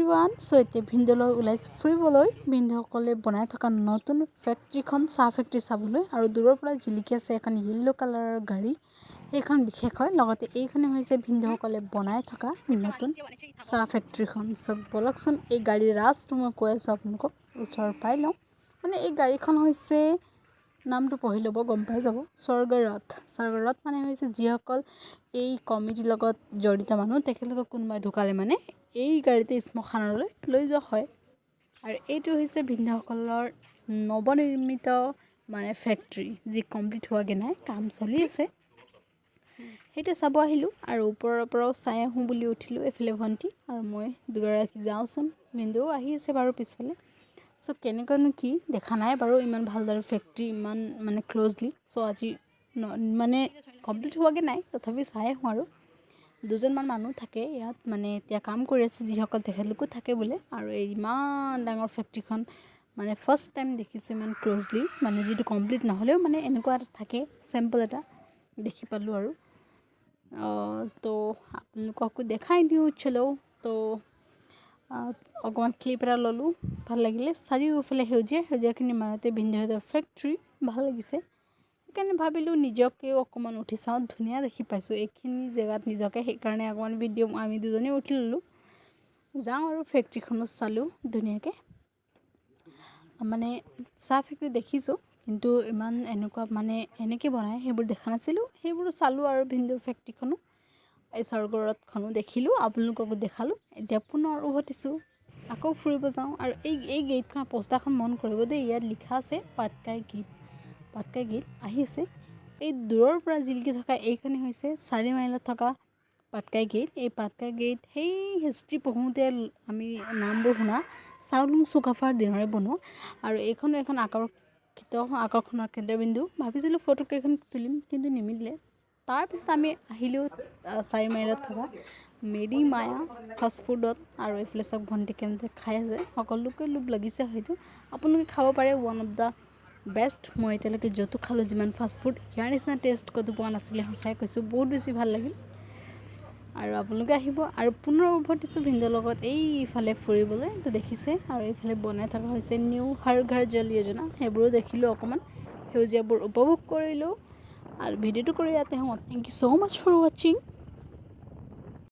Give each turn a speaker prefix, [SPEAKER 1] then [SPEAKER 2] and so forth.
[SPEAKER 1] everyone so এতিয়া ভিন্দলৈ ওলাইছে ফুৰিবলৈ ভিন্দসকলে বনাই থকা নতুন ফেক্টৰীখন চাহ ফেক্টৰী চাবলৈ আৰু দূৰৰ পৰা জিলিকি আছে এখন ইয়েলো কালাৰৰ গাড়ী সেইখন বিশেষ হয় লগতে এইখনে হৈছে ভিন্দসকলে বনাই থকা নতুন চাহ ফেক্টৰীখন সব বলকচোন এই গাড়ীৰ ৰাজটো মই কৈ আছো আপোনালোকক ওচৰৰ পাই লওঁ মানে এই গাড়ীখন হৈছে নামটো পঢ়ি ল'ব গম পাই যাব স্বৰ্গৰথ মানে হৈছে যিসকল এই কমিটিৰ লগত জড়িত মানুহ তেখেতলোকক কোনোবাই ঢুকালে মানে এই গাড়ীতে স্মশানলৈ লৈ যোৱা হয় আৰু এইটো হৈছে ভিন্দসকলৰ নৱনিৰ্মিত মানে ফেক্টৰী যি কমপ্লিট হোৱাগে নাই কাম চলি আছে সেইটো চাব আহিলো আৰু ওপৰৰ পৰাও চাই আহোঁ বুলি উঠিলো এফালে ভন্টি আৰু মই দুগৰাকী যাওঁচোন ভিন্দও আহি আছে বাৰু পিছফালে সো কেনেকৈনো কি দেখা নাই বাৰু ইমান ভালদৰে ফেক্টৰী ইমান মানে ক্লোজলি সো আজি মানে কমপ্লিট হোৱাগে নাই তথাপি চাই আহোঁ আৰু দুজনমান মানুহ থাকে ইয়াত মানে এতিয়া কাম কৰি আছে যিসকল তেখেতলোকো থাকে বোলে আৰু এই ইমান ডাঙৰ ফেক্টৰীখন মানে ফাৰ্ষ্ট টাইম দেখিছোঁ ইমান ক্লোজলি মানে যিটো কমপ্লিট নহ'লেও মানে এনেকুৱা এটা থাকে চেম্পল এটা দেখি পালোঁ আৰু তো আপোনালোককো দেখাই দিওঁ চলো তো অকণমান ক্লিপ এটা ল'লোঁ ভাল লাগিলে চাৰিওফালে সেউজীয়াখিনি মাজতে ভিন্দহঁতৰ ফেক্টৰী ভাল লাগিছে সেইকাৰণে ভাবিলোঁ নিজকেও অকণমান উঠি চাওঁ ধুনীয়া দেখি পাইছোঁ এইখিনি জেগাত নিজকে সেইকাৰণে অকণমান ভিডিঅ' আমি দুজনে উঠি ল'লোঁ যাওঁ আৰু ফেক্টৰীখনত চালোঁ ধুনীয়াকৈ মানে চাহ ফেক্টৰী দেখিছোঁ কিন্তু ইমান এনেকুৱা মানে এনেকৈ বনায় সেইবোৰ দেখা নাছিলোঁ সেইবোৰ চালোঁ আৰু ভিন্দৰ ফেক্টৰীখনো এই স্বৰ্গৰথখনো দেখিলোঁ আপোনালোককো দেখালোঁ এতিয়া পুনৰ উভতিছোঁ আকৌ ফুৰিব যাওঁ আৰু এই গেটখন পোষ্টাৰখন মন কৰিব দেই ইয়াত লিখা আছে পাটকাই গেট আহি আছে এই দূৰৰ পৰা জিলিকি থকা এইখনে হৈছে 4 মাইলত থকা পাটকাই গেট এই পাটকাই গেট সেই হিষ্ট্ৰী পঢ়োঁতে আমি নামবোৰ শুনা চাউলুং চুকাফাৰ দিনৰে বনোৱা আৰু এইখনো এখন আকৰ্ষণৰ কেন্দ্ৰবিন্দু ভাবিছিলোঁ ফটোকেইখন তুলিম কিন্তু নিমিলিলে তাৰপিছত আমি আহিলোঁ 4 মাইলত থকা মেৰী মায়া ফাষ্ট ফুডত আৰু এইফালে চব ভণ্টি কেনেকৈ খাই আছে সকলোকে লোভ লাগিছে হয়তো আপোনালোকে খাব পাৰে ওৱান অফ দ্য বেষ্ট মই এতিয়ালৈকে য'তো খালোঁ যিমান ফাষ্ট ফুড ইয়াৰ নিচিনা টেষ্ট ক'তো পোৱা নাছিলে সঁচাই কৈছোঁ বহুত বেছি ভাল লাগিল আৰু আপোনালোকে আহিব আৰু পুনৰ উভতিছোঁ ভিন্দৰ লগত এইফালে ফুৰিবলৈ তো দেখিছে আৰু এইফালে বনাই থকা হৈছে নিউ হৰ ঘৰ জল যোজনা সেইবোৰো দেখিলোঁ অকণমান সেউজীয়াবোৰ উপভোগ কৰিলোঁ আৰু ভিডিঅ'টো কৰি ইয়াতে হওঁ thank you so' much for ৱাচিং